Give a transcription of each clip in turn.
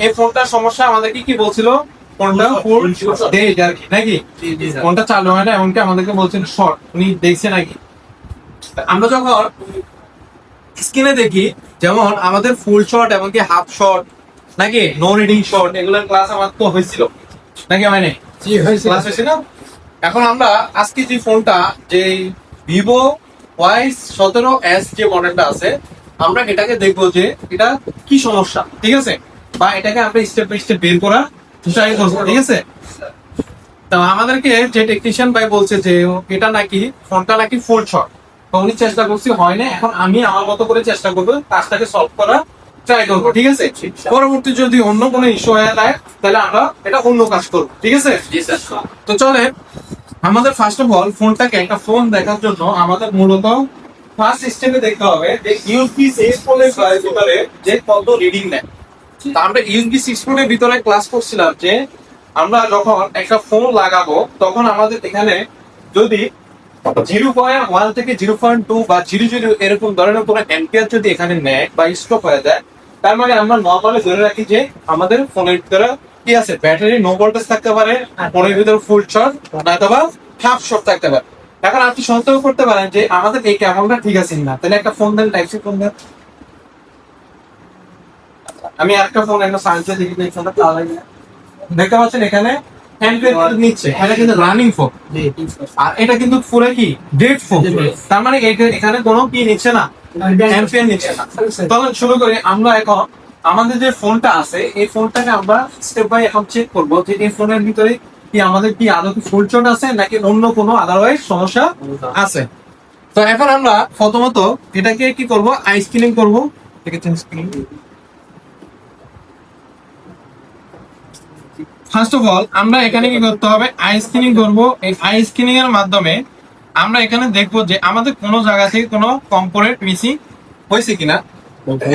এই ফোনটার সমস্যা আমাদেরকে কি বলছিল, ফোনটা ফুল ডেড আর কি নাকি, ফোনটা চালু হয় না, এমনকি আমাদেরকে বলছিল শর্ট। উনি দেখছে নাকি? আমরা যখন স্ক্রিনে দেখি, যেমন আমাদের ফুল শর্ট এমনকি হাফ শর্ট নাকি নো রিডিং শর্ট, এগুলোর ক্লাস আমার তো হয়েছিল নাকি হয় নাই? ক্লাস হয়েছিল। এখন আমরা আজকে যে ফোনটা, যে ভিভো Y17s যে মডেলটা আছে, আমরা এটাকে দেখবো যে এটা কি সমস্যা, ঠিক আছে, বা এটাকে আমরা স্টেপ বাই স্টেপ বের করা ট্রাই করবো, ঠিক আছে। তো আমাদেরকে যে টেকনিশিয়ান ভাই বলছে যে এটা নাকি ফোনটা নাকি ফুল শর্ট, তো উনি চেষ্টা করছি হয় না। এখন আমি আমার মতো করে চেষ্টা করবো কাজটাকে সলভ করা ট্রাই করবো, ঠিক আছে। পরবর্তী যদি অন্য কোনো ইস্যু হয়ে যায় তাহলে আমরা এটা অন্য কাজ করবো, ঠিক আছে। তো চলে আমাদের ফার্স্ট অফ অল ফোনটাকে, একটা ফোন দেখার জন্য আমাদের মূলত ফার্স্ট স্টেপে দেখতে হবে যে ইউএসবি 6 পোর্টের ভিতরে যে কত রিডিং নেয়। তা আমরা ইউএসবি 6 পোর্টের ভিতরে ক্লাস করছিলাম যে আমরা যখন একটা ফোন লাগাবো তখন আমাদের এখানে যদি 0.1 থেকে 0.2 বা 0.0 এরকম ধরনের কোনো অ্যাম্পিয়ার যদি এখানে নেয় বা স্টপ হয়ে যায়, তার মানে আমরা নরমালি ধরে রাখি যে আমাদের ফোনের ভিতরে কি আছে, ব্যাটারি নো ভোল্টেজ থাকতে পারে, ফোনের ভিতরে ফুল শর্ট অথবা হাফ শর্ট থাকতে পারে। এখন আপনি সন্দেহ করতে পারেন যে আমাদের এই কেবলটা ঠিক আছে না, তাহলে একটা ফোন দেন, টাইপ সি ফোন দেন। আমি একটা ফোন একটা সায়েন্সে দেখি, এই ফোনটা তাহলে দেখতে পাচ্ছেন এখানে হ্যান্ডব্রেক নিচ্ছে, এটা কিন্তু রানিং ফোন, আর এটা কিন্তু পুরো কি ডেড ফোন। তার মানে এখানে কোনো কি নিচ্ছে না, অ্যাম্পিয়ার নিচ্ছে না। তাহলে শুরু করি। আমরা এখন আমাদের যে ফোনটা আছে এই ফোনটাকে আমরা স্টেপ বাই এখন চেক করবো যে এই ফোনের ভিতরে কি আমাদের কি আদৌ কি ফুল শর্ট আছে নাকি অন্য কোনো আদারওয়াইজ সমস্যা আছে। তো এখন আমরা প্রথমত এটাকে কি করব, আই স্ক্রিনিং করবো। ফার্স্ট অফ অল আমরা এখানে কি করতে হবে, আই স্ক্রিনিং করবো। এই আই স্ক্রিনিং এর মাধ্যমে আমরা এখানে দেখবো যে আমাদের কোনো জায়গা থেকে কোনো কম্পোনেন্ট মিসিং হয়েছে কিনা।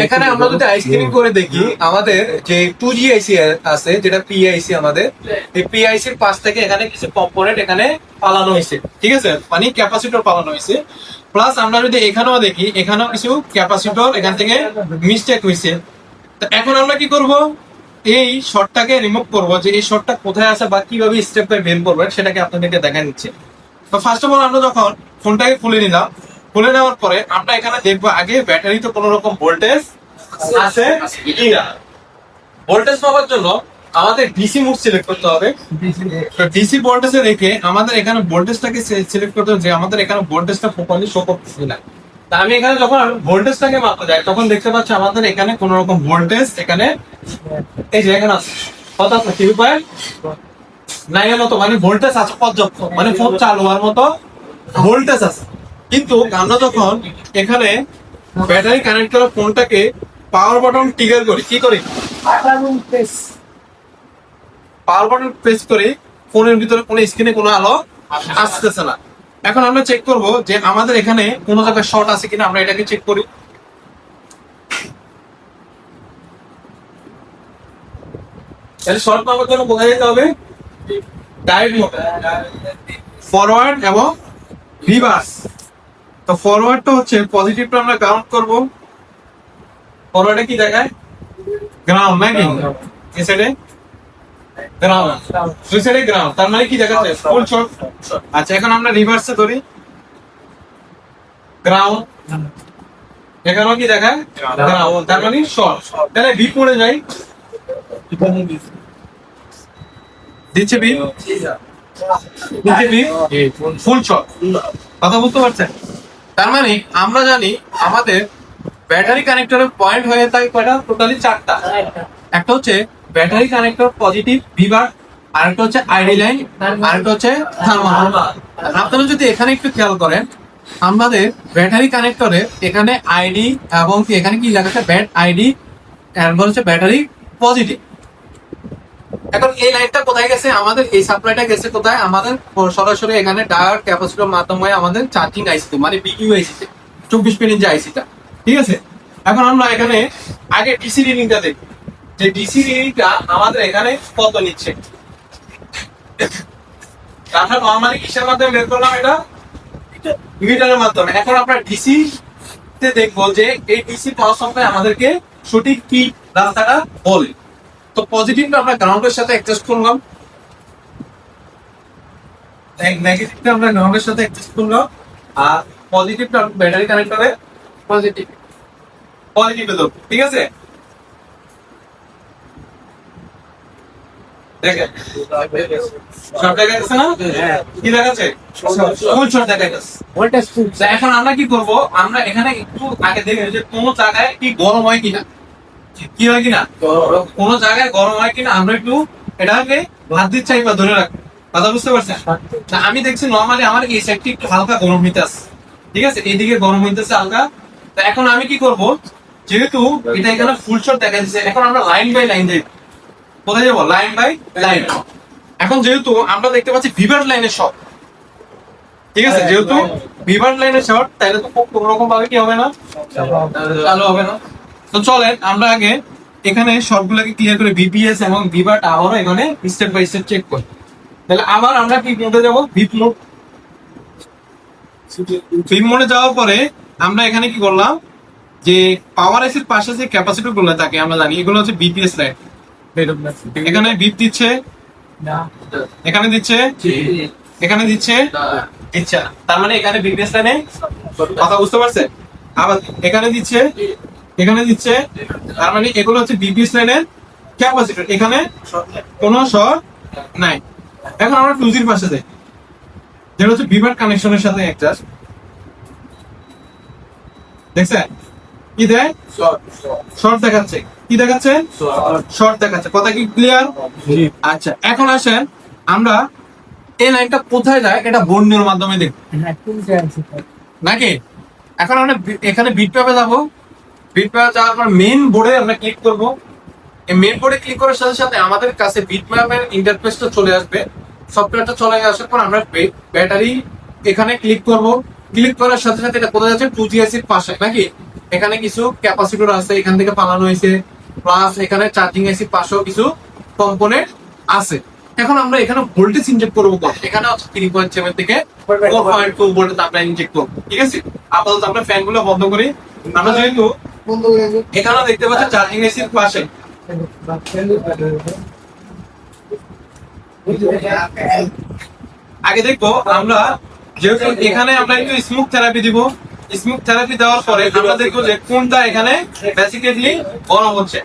এখানে আমরা যদি আই স্ক্রিনিং করে দেখি, আমাদের যে 2G আইসি আছে, যেটা পিআইসি, আমাদের এই পিআইসির পাশ থেকে এখানে কিছু কম্পোনেন্ট এখানে পালানো হয়েছে, ঠিক আছে, মানে ক্যাপাসিটর পালানো হয়েছে। প্লাস আমরা যদি এখানেও দেখি, এখানেও কিছু ক্যাপাসিটর এখান থেকে মিস্টেক হয়েছে। তো এখন আমরা কি করব, এই শর্টটাকে রিমুভ করবো, যে এই শর্টটা কোথায় আছে বা কিভাবে স্টেপ বাই বের করবেন সেটাকে আপনাদেরকে দেখা নিচ্ছে। তো ফার্স্ট অফ অল আমরা যখন ফোনটাকে খুলে নিলাম, খুলে নেওয়ার পরে আমরা এখানে দেখবো আগে ব্যাটারিতে কোনো রকম ভোল্টেজ আছে কিনা। ভোল্টেজ পাওয়ার জন্য আমাদের ডিসি মোড সিলেক্ট করতে হবে। তো ডিসি ভোল্টেজে রেখে আমাদের এখানে ভোল্টেজটাকে সিলেক্ট করতে হবে যে আমাদের এখানে ভোল্টেজটা প্রপারলি শো করতেছে না। তা আমি এখানে যখন ভোল্টেজটাকে মাপতে যাই তখন দেখতে পাচ্ছি আমাদের এখানে কোনো রকম ভোল্টেজ এখানে এই যে এখানে আছে কত আছে, 3.9 মতো, মানে ভোল্টেজ আছে পর্যাপ্ত, মানে ফোন চালু হওয়ার মতো ভোল্টেজ আছে। কিন্তু আমরা যখন এখানে ব্যাটারি কানেক্ট করা ফোনটাকে পাওয়ার বাটন ট্রিগার করি, কি করি, পাওয়ার বাটন প্রেস করে ফোনের ভিতরে কোনো স্ক্রিনে কোনো আলো আসতেছে না। এখন আমরা চেক করব যে আমাদের এখানে কোনো জায়গায় শর্ট আছে কিনা, আমরা এটাকে চেক করি। তাহলে শর্ট পাওয়ার জন্য কোথায় যেতে হবে, ডায়োড মোড, ফরওয়ার্ড এবং রিভার্স। তো ফরওয়ার্ডটা হচ্ছে পজিটিভটা আমরা কাউন্ট করব। ফরওয়ার্ডে কি দেখায়, গ্রাউন্ড নাকি, এই সাইডে গ্রাউন্ড, দুই সাইডে গ্রাউন্ড, তার মানে কি দেখাচ্ছে, ফুল শর্ট। আচ্ছা এখন আমরা রিভার্সে ধরি, গ্রাউন্ড, এখানেও কি দেখায় গ্রাউন্ড, তার মানে শর্ট। তাহলে বি পড়ে যাই, দিচ্ছে বি, দিচ্ছে বি, ফুল শর্ট। কথা বুঝতে পারছেন? তার মানে আমরা জানি আমাদের ব্যাটারি কানেক্টরের পয়েন্ট হয়ে থাকে কয়টা, টোটালি 4টা। একটা হচ্ছে ব্যাটারি কানেক্টর পজিটিভ ভিভার, আরেকটা হচ্ছে আইডি লাইন, আরেকটা হচ্ছে থার্মাল। আপনারা যদি এখানে একটু খেয়াল করেন, আমাদের ব্যাটারি কানেক্টরে এখানে আইডি এবং এখানে কি লেখা আছে, ব্যাট আইডি, এরপর হচ্ছে ব্যাটারি পজিটিভ। এখন এই লাইনটা কোথায় গেছে, আমাদের এই সাপ্লাইটা গেছে কোথায়, আমাদের সরাসরি এখানে ডায়োড ক্যাপাসিটর মাধ্যমে আমাদের চার্জিং আইসিতে, মানে বিকিউ আইসিতে, 24 পিনের যে আইসিটা, ঠিক আছে। এখন আমরা এখানে আগে ডিসি রিডিংটা দেখি, যে ডিসি রিডিংটা আমাদের এখানে কত নিচ্ছে। আমরা নরমালি কিসের মাধ্যমে বের করলাম, এটা মিটারের মাধ্যমে। এখন আমরা ডিসি তে দেখবো যে এই ডিসি পাওয়ার সাপ্লাই আমাদেরকে সঠিক কি রাস্তাটা বলে। তো পজিটিভটা আমরা গ্রাউন্ডের সাথে অ্যাডজাস্ট করলাম, নেগেটিভটা আমরা গ্রাউন্ডের সাথে অ্যাডজাস্ট করলাম, আর পজিটিভটা ব্যাটারি কানেক্টরে পজিটিভ দেবো। ঠিক আছে, দেখেন শর্ট দেখা যাচ্ছে না? কি দেখাচ্ছে? ফুল শর্ট দেখা যাচ্ছে। তো এখন আমরা কি করব, আমরা এখানে একটু আগে দেখে যে কোন জায়গায় কি গরম হয় কিনা, কি হয় কিনা, কোন জায়গায় গরম হয় কিনা আমরা একটু এটাকে হাত দিচ্ছি বা ধরে রাখবো। কথা বুঝতে পারছেন? আমি দেখছি নর্মালি আমার এই সাইডটি একটু হালকা গরম হইতেছে, ঠিক আছে, এইদিকে গরম হইতেছে হালকা। তো এখন আমি কি করব, যেহেতু এটা এখানে ফুল শট দেখা যাচ্ছে, এখন আমরা লাইন বাই লাইন যাই। কোথায় যাবো? Line by line. এখন যেহেতু আমরা দেখতে পাচ্ছি ভিভার লাইনের শট, ঠিক আছে, যেহেতু ভিভার লাইনের শট, তাহলে তো কোন রকম ভাবে কি হবে না, চালু হবে না। তো চলেন আমরা আগে এখানে সবগুলোকে ক্লিয়ার করে বিপিএস এবং ভিভার আবারও এখানে স্টেপ বাই স্টেপ চেক করি। তাহলে আবার আমরা কি মোডে যাবো? ভিপ মোড। ভিপ মোডে যাওয়ার পরে আমরা এখানে কি করলাম, যে পাওয়ার আইসির পাশে যে ক্যাপাসিটর গুলো থাকে আমরা জানি এগুলো হচ্ছে বিপিএস লাইন। এখানে বিপ দিচ্ছে, এখানে দিচ্ছে, এখানে দিচ্ছে, ইচ্ছা, তার মানে এখানে বিপিএস লাইনে কথা বুঝতে পারছে। আবার এখানে দিচ্ছে, এখানে দিচ্ছে, তার মানে এগুলো হচ্ছে বিপিএস লাইনের ক্যাপাসিটর, এখানে কোনো শর্ট নাই। এখন আমরা 2G পাশে যাই, যেটা হচ্ছে ভিভার কানেকশনের সাথে অ্যাডজাস্ট। দেখছেন কি দেয়? শর্ট দেখাচ্ছে। কি দেখাচ্ছে? শর্ট দেখাচ্ছে। কথা কি ক্লিয়ার? আচ্ছা, এখন আসেন আমরা এই লাইনটা কোথায় যায় এটা বর্ণের মাধ্যমে দেখব নাকি। এখন আমরা এখানে বিট প্যাপে যাবো, বিট প্যাপে যাওয়ার পর মেইন বোর্ডে আমরা ক্লিক করব। এই মেইন বোর্ডে ক্লিক করার সাথে সাথে আমাদের কাছে বিট ম্যাপের ইন্টারফেসটা চলে আসবে, সফটওয়্যারটা চলে আসার পর আমরা ব্যাটারি এখানে ক্লিক করব। ক্লিক করার সাথে সাথে এটা কোথায় যাচ্ছে? 2G এর পাশে নাকি। এখানে কিছু ক্যাপাসিটর আছে, এখান থেকে পালানো হয়েছে, প্লাস এখানে চার্জিং এসির পাশেও কিছু কম্পোনেন্ট আছে। এখন আমরা এখানে ভোল্টেজ ইনজেক্ট করবো কত? এখানে হচ্ছে 3.7 থেকে 4.2 ভোল্টেজ আমরা ইনজেক্ট করবো। ঠিক আছে, আপাতত আমরা ফ্যান গুলো বন্ধ করি। আমরা যেহেতু এখানে দেখতে পাচ্ছি চার্জিং এসির পাশে, আগে দেখবো আমরা যেহেতু এখানে আমরা একটু স্মুথ থেরাপি দিব। স্মুথ থেরাপি দেওয়ার পরে আমরা দেখবো যে কোনটা এখানে বেসিক্যালি গরম হচ্ছে।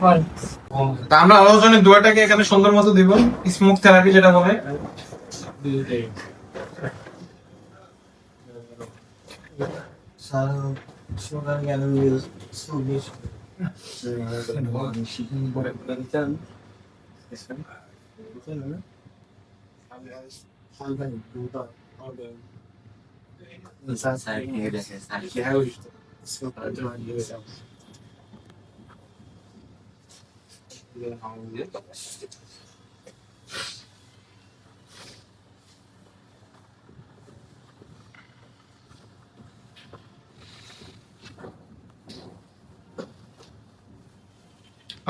তা আমরা আলোচনের দুয়াটাকে এখানে সুন্দর মতো দিব, স্মুথ থেরাপি যেটা বলে।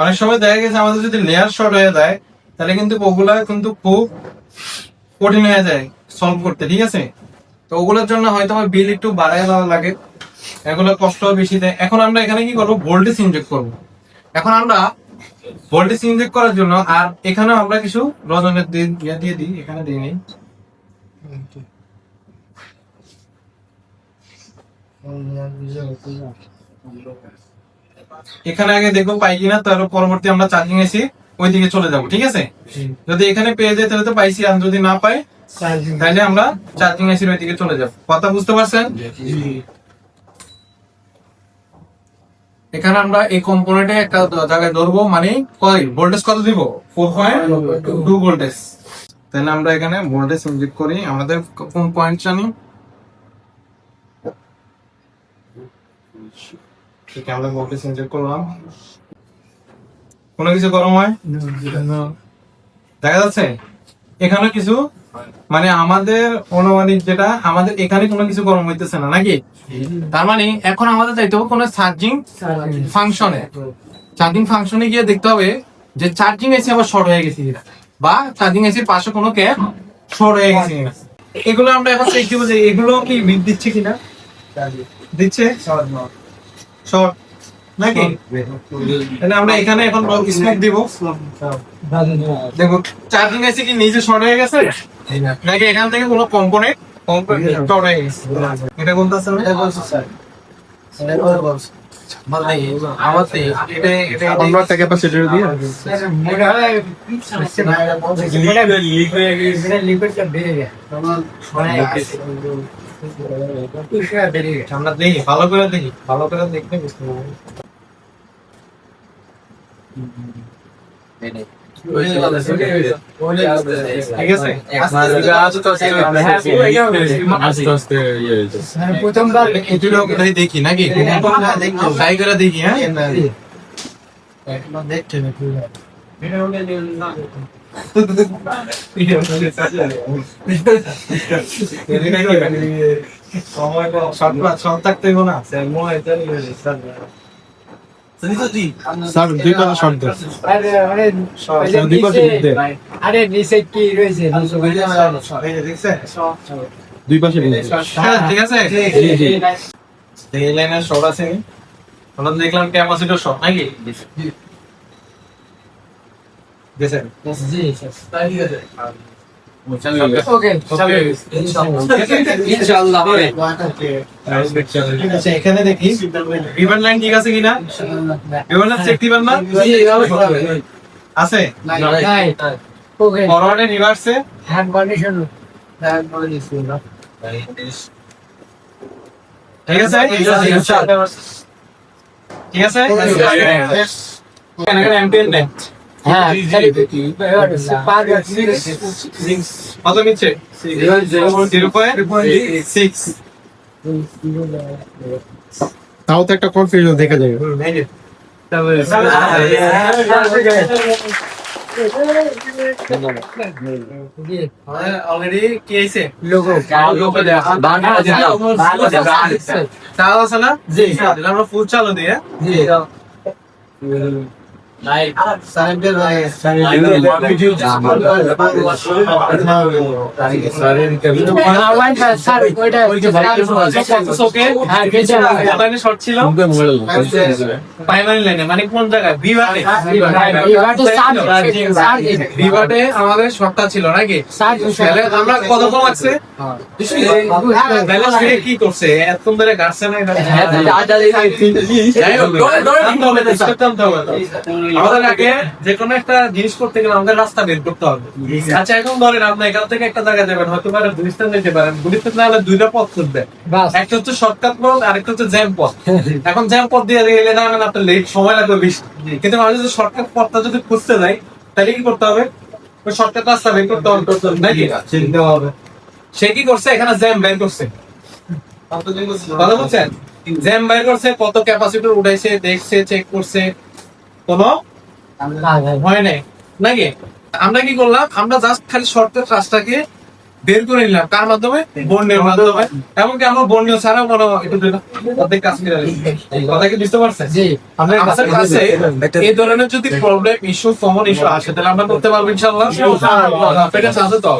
অনেক সময় দেখা গেছে আমাদের যদি লেয়ার শর্ট হয়ে যায় তাহলে কিন্তু ওগুলা কিন্তু খুব কঠিন হয়ে যায় সলভ করতে। ঠিক আছে, তো ওগুলোর জন্য হয়তো আমার বিল একটু বাড়ায় দেওয়া লাগে, এগুলো কষ্ট বেশি দেয়। এখন আমরা এখানে কি করবো? ভোল্টেজ ইনজেক্ট করবো। এখন আমরা ভোল্টেজ ইনজেক্ট করার জন্য আর এখানেও আমরা কিছু রজনের দিয়ে দিই, এখানে দিয়ে নেই। এখানে আগে দেখবো পাই কিনা, তারপর পরবর্তী আমরা চার্জিং এসি ওইদিকে চলে যাবো। ঠিক আছে, যদি এখানে পেয়ে যায় তাহলে তো পাইছি, আর যদি না পাই তাহলে আমরা চার্জিং এসির ওইদিকে চলে যাবো। কথা বুঝতে পারছেন? এখানে আমরা এই কম্পোনেন্টে একটা জায়গায় ধরবো, মানে ভোল্টেজ কত দিব? 4.2 ভোল্টেজ। তাহলে আমরা এখানে ভোল্টেজ ইনজেক্ট করি। আমাদের কোন পয়েন্ট জানি? আমরা ভোল্টেজ ইনজেক্ট করলাম, কোনো কিছু গরম হয় দেখা যাচ্ছে এখানে কিছু, মানে আমাদের অনুমানিক যেটা আমাদের এখানে কোনো কিছু গরম হইতেছে না নাকি। তার মানে এখন আমাদের যাইতে হবে কোনো চার্জিং ফাংশনে। চার্জিং ফাংশনে গিয়ে দেখতে হবে যে চার্জিং এসি আবার শর্ট হয়ে গেছে কিনা, বা চার্জিং এসির পাশে কোনো ক্যাপ শর্ট হয়ে গেছে কিনা। এগুলো আমরা এখন চেক দিব যে এগুলো কি বিট দিচ্ছে কিনা। দিচ্ছে শর্ট, নাকি? তাহলে আমরা এখানে এখন স্মোক দিব। দেখো চার্জিং আছে কি নিজে শর্ট হয়ে গেছে নাকি এখান থেকে কোনো কম্পোনেন্ট শর্ট হয়ে গেছে? এটা কোনটা আছে? এটা বলছো স্যার, এটা বলছো আমার এটা আমরা একটা ক্যাপাসিটর দিয়ে লিকুইডটা বেরিয়ে গেছে আমরা দেখি ভালো করে দেখলে বুঝতে পারবো। ঠিক আছে প্রথমবার দেখি নাকি ট্রাই করে দেখি। হ্যাঁ আরে নিচে কি রয়েছে দুই পাশে ঠিক আছে। এই লাইনের শর্ট আছে আমরা দেখলাম ক্যাপাসিটর শর্ট নাকি? এখানে দেখি রিভার লাইন ঠিক আছে কিনা? রিভার লাইন চেক দিবেন না? আছে ফরওয়ার্ডে রিভার্সে হ্যান্ড কন্ডিশন ঠিক আছে ঠিক আছে। হ্যাঁ কত নিচ্ছে? 0.6 তাও তো একটা কনফিউশন দেখা যায়। অলরেডি কি হইছে লোগো চাল আছে না? জি আমরা ফুল চালু দিয়ে জি মানে কোন জায়গায় বিভাটে আমাদের শর্টটা ছিল নাকি? আমরা কতক্ষণ লাগছে কি করছে এত ধরে গাড়ছে না? আমাদের আগে যে কোনো একটা জিনিস করতে গেলে আমাদের রাস্তা বের করতে হবে। আচ্ছা এখন ধরেন আপনি এখান থেকে একটা জায়গায় যাবেন, হয়তো পারে গুলিস্তান যেতে পারেন, গুলিস্তান না হলে দুইটা পথ খুঁজবে, একটা হচ্ছে শর্টকাট পথ আর একটা হচ্ছে জ্যাম পথ। এখন জ্যাম পথ দিয়ে গেলে জানেন আপনার লেট সময় লাগবে বেশি, কিন্তু আমি যদি শর্টকাট পথটা যদি খুঁজতে যাই তাহলে কি করতে হবে? ওই শর্টকাট রাস্তা বের করতে হবে নাকি? সে কি করছে এখানে জ্যাম বের করছে, কথা বলছেন? জ্যাম বের করছে, কত ক্যাপাসিটর উঠাইছে দেখছে, চেক করছে, কোনো হয় নাই নাকি? আমরা কি করলাম? আমরা জাস্ট খালি শর্টকাট রাস্তাকে বের করে নিলাম কার মাধ্যমে? বন্ডের মাধ্যমে। এমনকি আমরা বন্ডেও ছাড়াও কোনো অর্ধেক কাজ করে কথা কি বুঝতে পারছেন? আমাদের কাছে এই ধরনের যদি প্রবলেম ইস্যু কমন ইস্যু আসে তাহলে আমরা করতে পারবো ইনশাআল্লাহ। এটা আছে তো